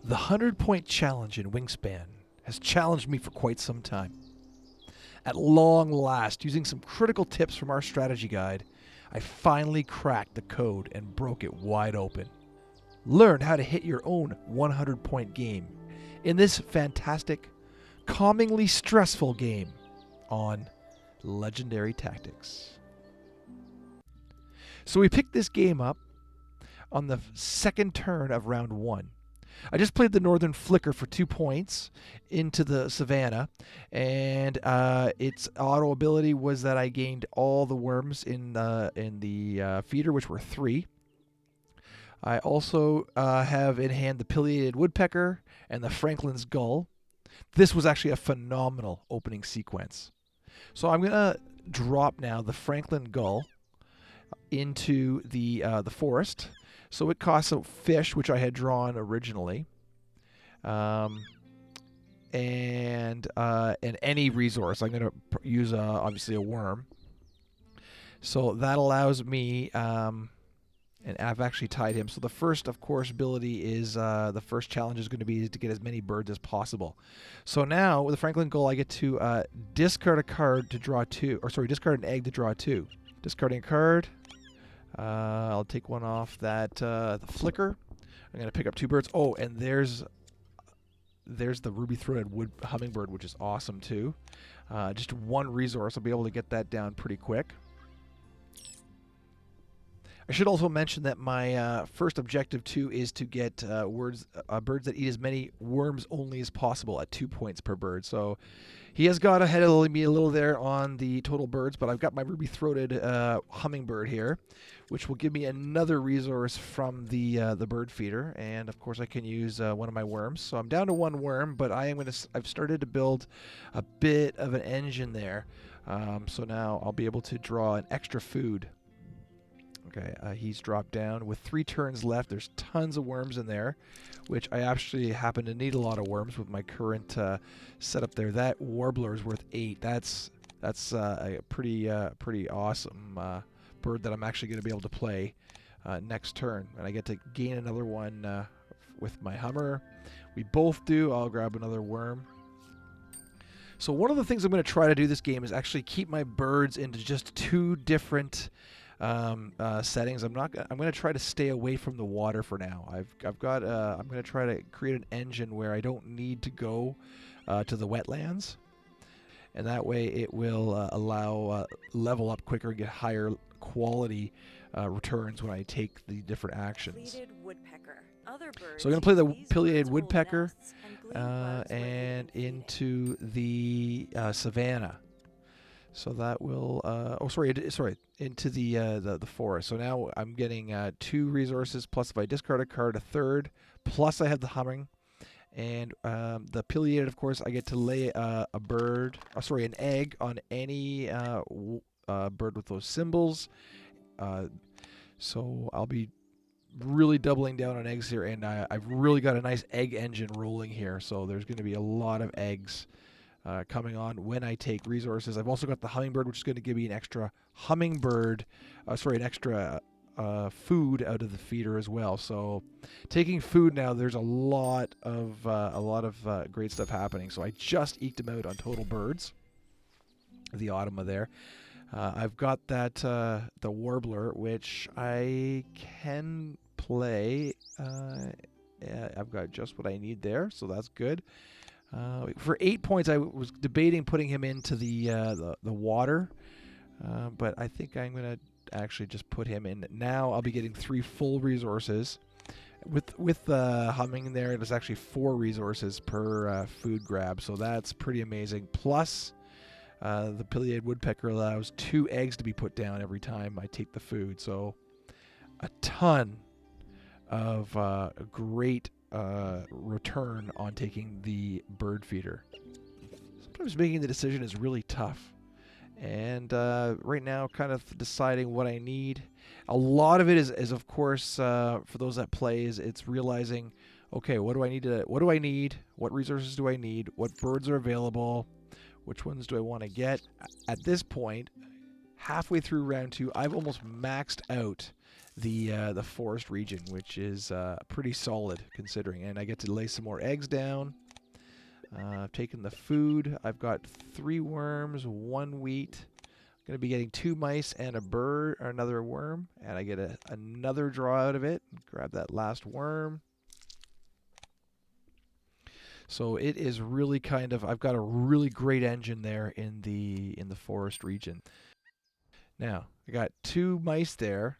The 100-point challenge in Wingspan has challenged me for quite some time. At long last, using some critical tips from our strategy guide, I finally cracked the code and broke it wide open. Learn how to hit your own 100-point game in this fantastic, calmingly stressful game on Legendary Tactics. So we picked this game up on the second turn of round 1. I just played the Northern Flicker for 2 points into the Savannah, and its auto ability was that I gained all the worms in the feeder, which were 3. I also have in hand the Pileated Woodpecker and the Franklin's Gull. This was actually a phenomenal opening sequence. So I'm going to drop now the Franklin Gull into the forest. So it costs a fish, which I had drawn originally, and any resource. I'm going to use obviously a worm. So that allows me, and I've actually tied him. So the first, of course, ability is the first challenge is going to be to get as many birds as possible. So now with the Franklin Gull, I get to discard a card to draw 2, or sorry, discard an egg to draw 2. Discarding a card. I'll take one off that the Flicker. I'm going to pick up 2 birds. Oh, and there's the ruby-throated hummingbird, which is awesome too. Just 1 resource. I'll be able to get that down pretty quick. I should also mention that my first objective too is to get birds that eat as many worms only as possible at 2 points per bird. So he has got ahead of me a little there on the total birds, but I've got my ruby-throated hummingbird here, which will give me another resource from the bird feeder, and of course I can use one of my worms. So I'm down to 1 worm, but I've started to build a bit of an engine there. So now I'll be able to draw an extra food. Okay, he's dropped down with 3 turns left. There's tons of worms in there, which I actually happen to need a lot of worms with my current setup there. That warbler is worth 8. That's a pretty awesome bird that I'm actually going to be able to play next turn, and I get to gain another one with my hummer. We both do. I'll grab another worm. So one of the things I'm going to try to do this game is actually keep my birds into just 2 different settings. I'm going to try to stay away from the water for now. I'm going to try to create an engine where I don't need to go to the wetlands, and that way it will allow level up quicker and get higher quality returns when I take the different actions. So I'm going to play the Pileated Woodpecker and into the Savannah. So that will, into the forest. So now I'm getting 2 resources, plus if I discard a card, a 3rd, plus I have the humming. And the Pileated, of course, I get to lay an egg on any bird with those symbols. So I'll be really doubling down on eggs here, and I've really got a nice egg engine rolling here. So there's going to be a lot of eggs coming on when I take resources. I've also got the hummingbird, which is going to give me an extra extra food out of the feeder as well. So taking food now, there's a lot of great stuff happening. So I just eked them out on total birds. The automa there. I've got that the warbler, which I can play. I've got just what I need there, so that's good. For 8 points, I was debating putting him into the water, but I think I'm going to actually just put him in. Now I'll be getting 3 full resources. With the humming there, there's actually 4 resources per food grab, so that's pretty amazing. Plus, the Pileated Woodpecker allows 2 eggs to be put down every time I take the food, so a ton of great return on taking the bird feeder. Sometimes making the decision is really tough, and right now kind of deciding what I need. A lot of it is of course, for those that play, it's realizing, okay, what do I need, what resources do I need, what birds are available, which ones do I want to get. At this point, halfway through round 2, I've almost maxed out the forest region, which is pretty solid considering. And I get to lay some more eggs down. I've taken the food. I've got 3 worms, 1 wheat. I'm going to be getting 2 mice and a bird, or another worm, and I get another draw out of it. Grab that last worm. So it is really kind of, I've got a really great engine there in the forest region. Now, I got 2 mice there.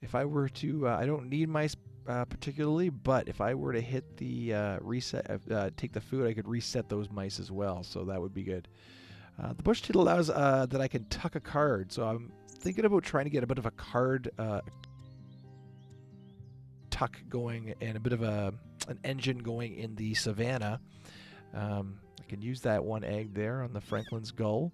If I were to, I don't need mice particularly, but if I were to hit the reset, take the food, I could reset those mice as well, so that would be good. The bush tit allows that I can tuck a card, so I'm thinking about trying to get a bit of a card tuck going and a bit of an engine going in the savannah. I can use that 1 egg there on the Franklin's gull.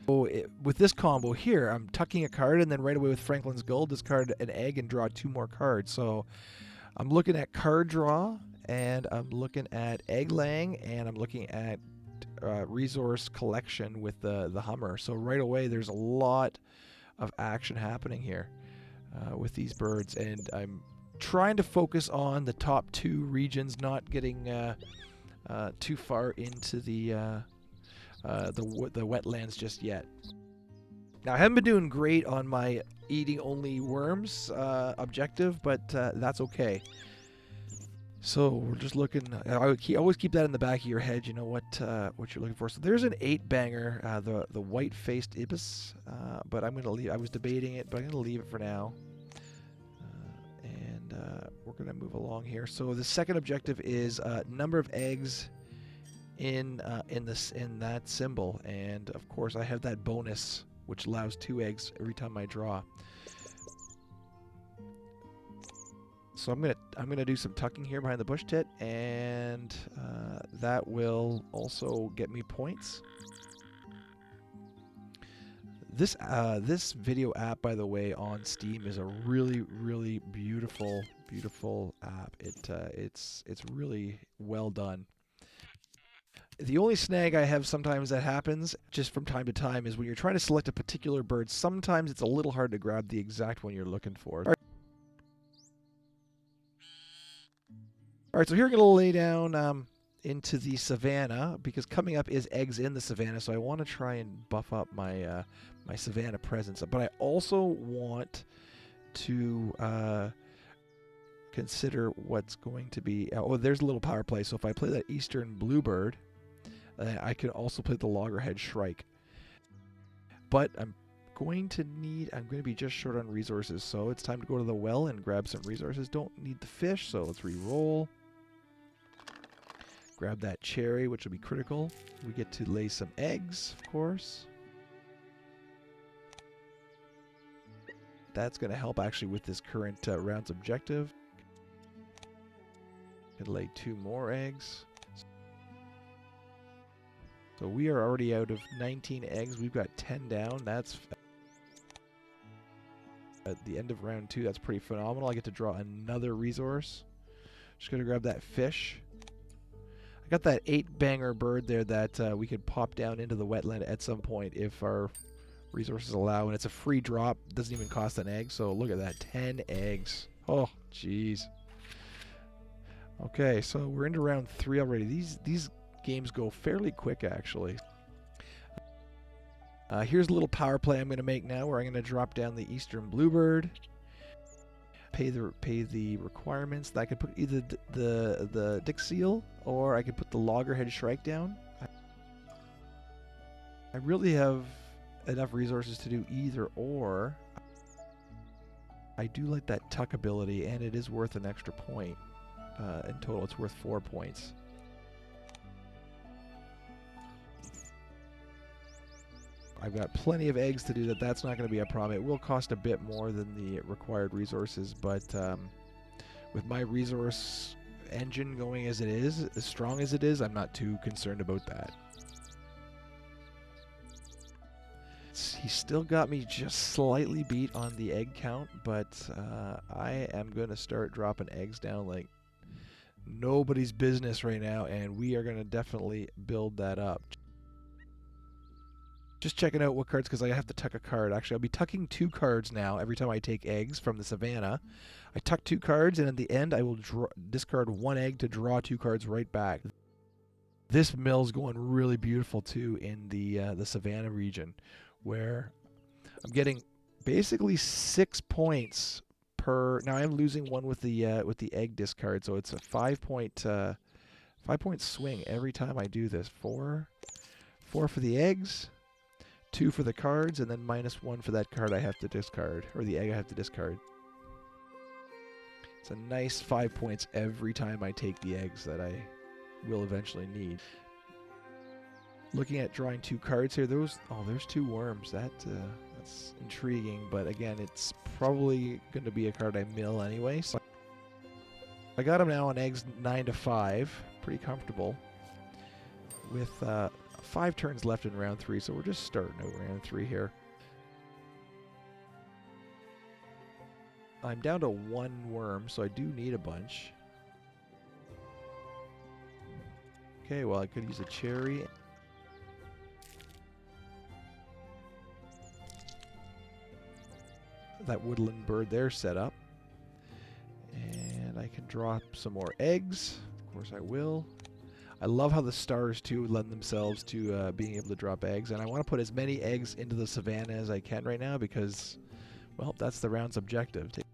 So with this combo here, I'm tucking a card, and then right away with Franklin's gull, discard an egg and draw 2 more cards. So I'm looking at card draw, and I'm looking at egg laying, and I'm looking at resource collection with the Hummer. So right away, there's a lot of action happening here with these birds, and I'm trying to focus on the top 2 regions, not getting too far into the wetlands just yet. Now, I haven't been doing great on my eating only worms objective, but that's okay. So we're just looking. I would always keep that in the back of your head. You know what you're looking for. So there's an 8-banger, the white-faced ibis, but I'm gonna leave. I was debating it, but I'm gonna leave it for now. And we're gonna move along here. So the second objective is number of eggs in that symbol, and of course I have that bonus which allows 2 eggs every time I draw. So I'm gonna do some tucking here behind the bush tit, and that will also get me points. This video app, by the way, on Steam is a really beautiful app. It's really well done. The only snag I have sometimes that happens just from time to time is when you're trying to select a particular bird, sometimes it's a little hard to grab the exact one you're looking for. Alright, so here I'm going to lay down into the savannah, because coming up is eggs in the savannah, so I want to try and buff up my my savannah presence. But I also want to consider what's going to be... oh, there's a little power play. So if I play that eastern bluebird, I could also play the loggerhead shrike. But I'm going to be just short on resources, so it's time to go to the well and grab some resources. Don't need the fish, so let's re-roll. Grab that cherry, which will be critical. We get to lay some eggs, of course. That's going to help actually with this current round's objective. Could lay 2 more eggs. So we are already out of 19 eggs. We've got 10 down. That's at the end of round 2. That's pretty phenomenal. I get to draw another resource. Just going to grab that fish. I got that 8-banger bird there that we could pop down into the wetland at some point if our resources allow. And it's a free drop. Doesn't even cost an egg. So look at that. 10 eggs. Oh, jeez. Okay, so we're into round 3 already. These games go fairly quick, actually. Here's a little power play I'm going to make now, where I'm going to drop down the eastern bluebird, pay the requirements. I could put either the dick seal, or I could put the loggerhead shrike down. I really have enough resources to do either or. I do like that tuck ability, and it is worth an extra point. In total, it's worth 4 points. I've got plenty of eggs to do that. That's not going to be a problem. It will cost a bit more than the required resources, but with my resource engine going as it is, as strong as it is, I'm not too concerned about that. He still got me just slightly beat on the egg count, but I am going to start dropping eggs down like nobody's business right now, and we are going to definitely build that up. Just checking out what cards, because I have to tuck a card. Actually, I'll be tucking 2 cards now every time I take eggs from the savannah. I tuck 2 cards, and at the end I will discard 1 egg to draw 2 cards right back. This mill's going really beautiful too in the savannah region, where I'm getting basically 6 points per. Now I'm losing 1 with the egg discard, so it's a 5-point 5-point swing every time I do this. 4 for the eggs, 2 for the cards, and then -1 for that card I have to discard, or the egg I have to discard. It's a nice 5 points every time I take the eggs that I will eventually need. Looking at drawing 2 cards here, there's 2 worms. That's intriguing, but again, it's probably going to be a card I mill anyway. So I got him now on eggs 9 to 5, pretty comfortable, with 5 turns left in round 3. So we're just starting out round 3 here. I'm down to 1 worm, so I do need a bunch. Okay, well, I could use a cherry. That woodland bird there set up. And I can drop some more eggs. Of course I will. I love how the stars, too, lend themselves to being able to drop eggs. And I want to put as many eggs into the savannah as I can right now because, well, that's the round's objective. Take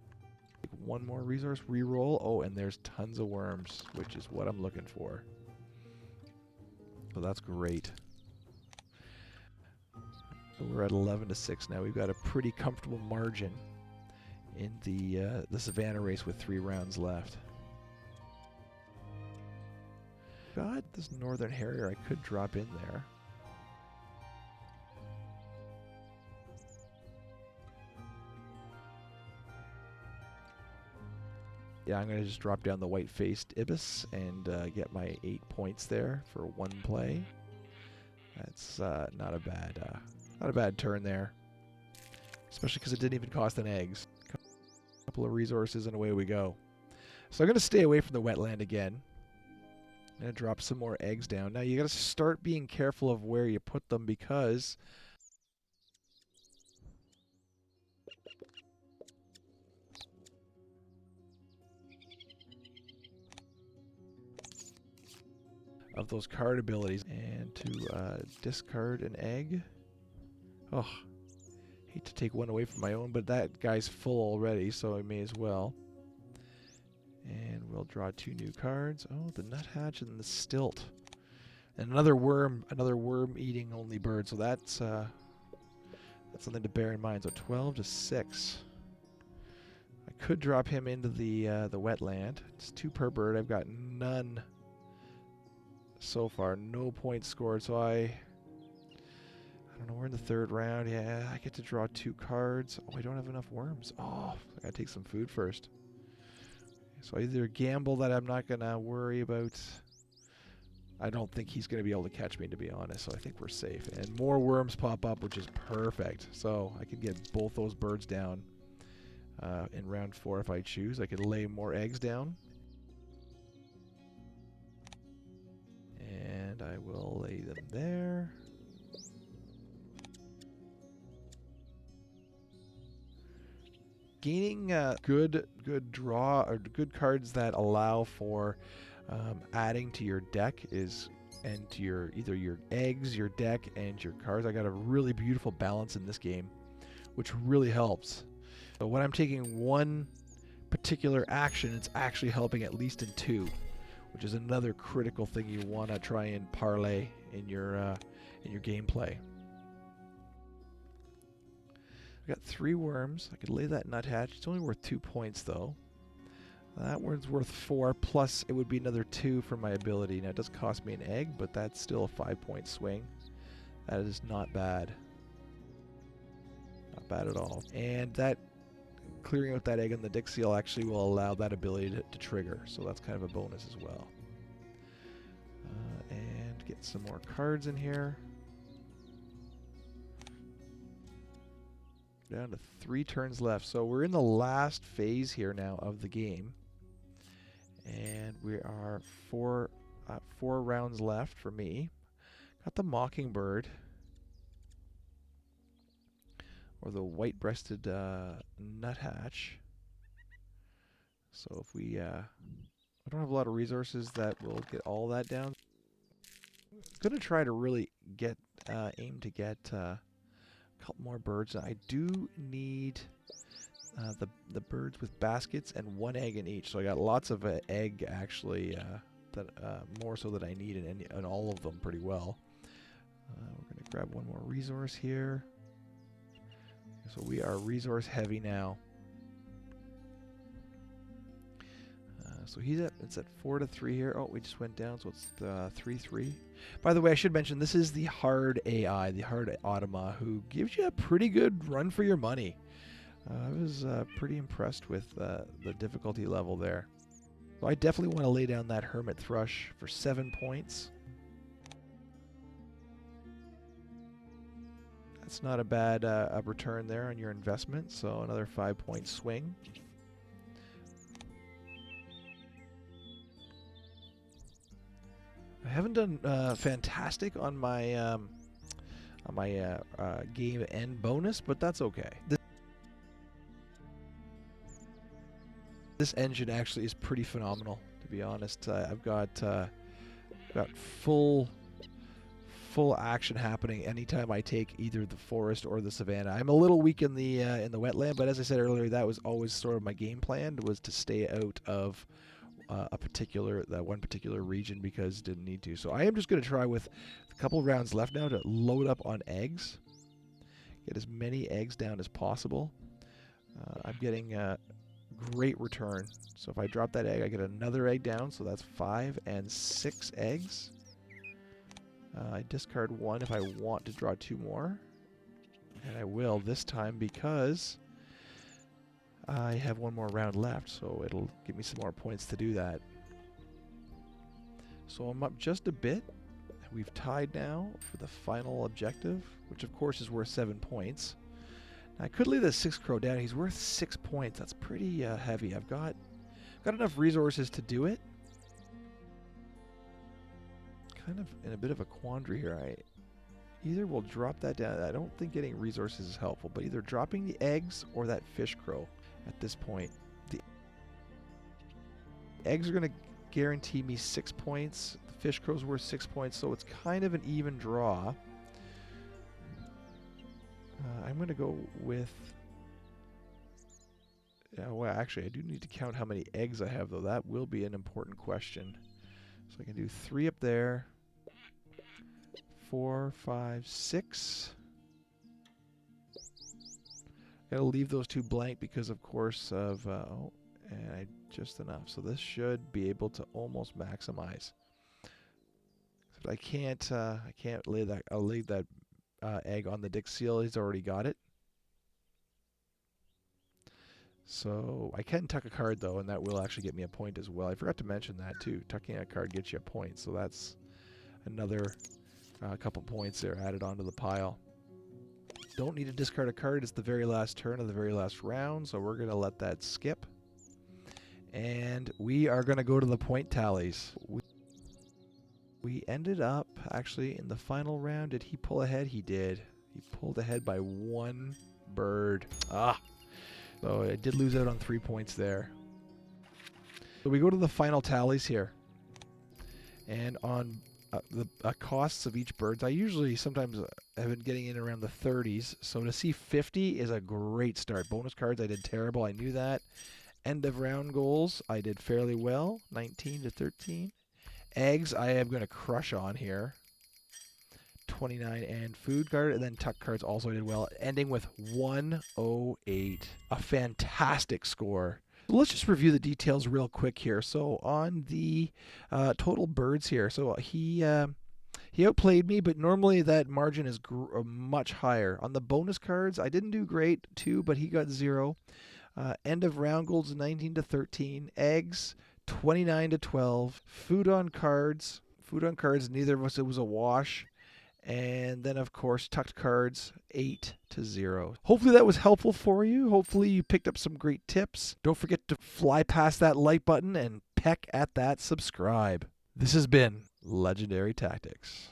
1 more resource, reroll. Oh, and there's tons of worms, which is what I'm looking for. So that's great. So we're at 11 to 6 now. We've got a pretty comfortable margin in the savannah race with 3 rounds left. Got this northern harrier I could drop in there. Yeah, I'm going to just drop down the white-faced ibis and get my 8 points there for 1 play. That's not a bad turn there, especially because it didn't even cost an eggs. A couple of resources and away we go. So I'm going to stay away from the wetland again. I'm going to drop some more eggs down. Now you got to start being careful of where you put them because of those card abilities. And to discard an egg. Oh, hate to take 1 away from my own, but that guy's full already, so I may as well. And we'll draw 2 new cards. Oh, the nuthatch and the stilt. And another worm-eating only bird, so that's something to bear in mind. So 12 to 6. I could drop him into the wetland. It's 2 per bird. I've got none so far. No points scored, so I don't know. We're in the 3rd round. Yeah, I get to draw 2 cards. Oh, I don't have enough worms. Oh, I gotta take some food first. So I either gamble that I'm not gonna worry about. I don't think he's gonna be able to catch me, to be honest. So I think we're safe. And more worms pop up, which is perfect. So I can get both those birds down in round 4 if I choose. I could lay more eggs down. And I will lay them there. Gaining good draw or good cards that allow for adding to your deck and to your either your eggs, your deck, and your cards. I got a really beautiful balance in this game, which really helps. So when I'm taking 1 particular action, it's actually helping at least in 2, which is another critical thing you want to try and parlay in your gameplay. I got 3 worms. I could lay that nuthatch. It's only worth 2 points though. That one's worth 4, plus it would be another 2 for my ability. Now it does cost me an egg, but that's still a 5-point swing. That is not bad. Not bad at all. And that clearing out that egg on the dick seal actually will allow that ability to trigger. So that's kind of a bonus as well. And get some more cards in here. Down to 3 turns left. So we're in the last phase here now of the game. And we are 4 rounds left for me. Got the mockingbird. or the white-breasted nuthatch. So if we, I don't have a lot of resources that will get all that down. I'm gonna try to really get, aim to get a couple more birds. I do need the birds with baskets and 1 egg in each. So I got lots of egg actually, that more so that I need in all of them pretty well. We're gonna grab one more resource here. So we are resource heavy now. So it's at 4-3 here. Oh, we just went down, so it's 3-3. By the way, I should mention this is the hard AI, the hard automa, who gives you a pretty good run for your money. I was pretty impressed with the difficulty level there. So I definitely want to lay down that hermit thrush for 7 points. That's not a bad return there on your investment, so another 5-point swing. I haven't done fantastic on my game end bonus, but that's okay. This engine actually is pretty phenomenal, to be honest. I've got full action happening anytime I take either the forest or the savanna. I'm a little weak in the wetland, but as I said earlier, that was always sort of my game plan, was to stay out of that one particular region because didn't need to. So I am just going to try with a couple rounds left now to load up on eggs, get as many eggs down as possible. I'm getting a great return. So if I drop that egg, I get another egg down. So that's 5 and 6 eggs. I discard 1 if I want to draw 2 more, and I will this time because I have 1 more round left, so it'll give me some more points to do that. So I'm up just a bit. We've tied now for the final objective, which of course is worth 7 points. Now I could leave the 6th crow down. He's worth 6 points. That's pretty heavy. I've got enough resources to do it. Kind of in a bit of a quandary here. I either will drop that down. I don't think getting resources is helpful, but either dropping the eggs or that fish crow. At this point, the eggs are going to guarantee me 6 points. The fish crow's worth 6 points, so it's kind of an even draw. I'm going to go with... well, actually, I do need to count how many eggs I have, though. That will be an important question. So I can do 3 up there. 4, 5, 6. Gotta leave those 2 blank because, of course, of and just enough. So this should be able to almost maximize. But I can't lay that. I'll leave that egg on the dick seal. He's already got it. So I can tuck a card though, and that will actually get me a point as well. I forgot to mention that too. Tucking a card gets you a point, so that's another couple points there added onto the pile. Don't need to discard a card. It's the very last turn of the very last round, so we're going to let that skip. And we are going to go to the point tallies. We ended up, actually, in the final round. Did he pull ahead? He did. He pulled ahead by 1 bird. So I did lose out on 3 points there. So we go to the final tallies here. And on the costs of each bird, I usually sometimes have been getting in around the 30s. So to see 50 is a great start. Bonus cards, I did terrible. I knew that. End of round goals, I did fairly well. 19-13. Eggs, I am going to crush on here. 29 and food card, and then tuck cards also did well, ending with 108. A fantastic score. Let's just review the details real quick here. So on the total birds here, so he outplayed me, but normally that margin is much higher. On the bonus cards, I didn't do great too, but he got 0. End of round goals 19-13. Eggs 29-12. Food on cards, neither of us, it was a wash. And then, of course, tucked cards, 8-0. Hopefully that was helpful for you. Hopefully you picked up some great tips. Don't forget to fly past that like button and peck at that subscribe. This has been Legendary Tactics.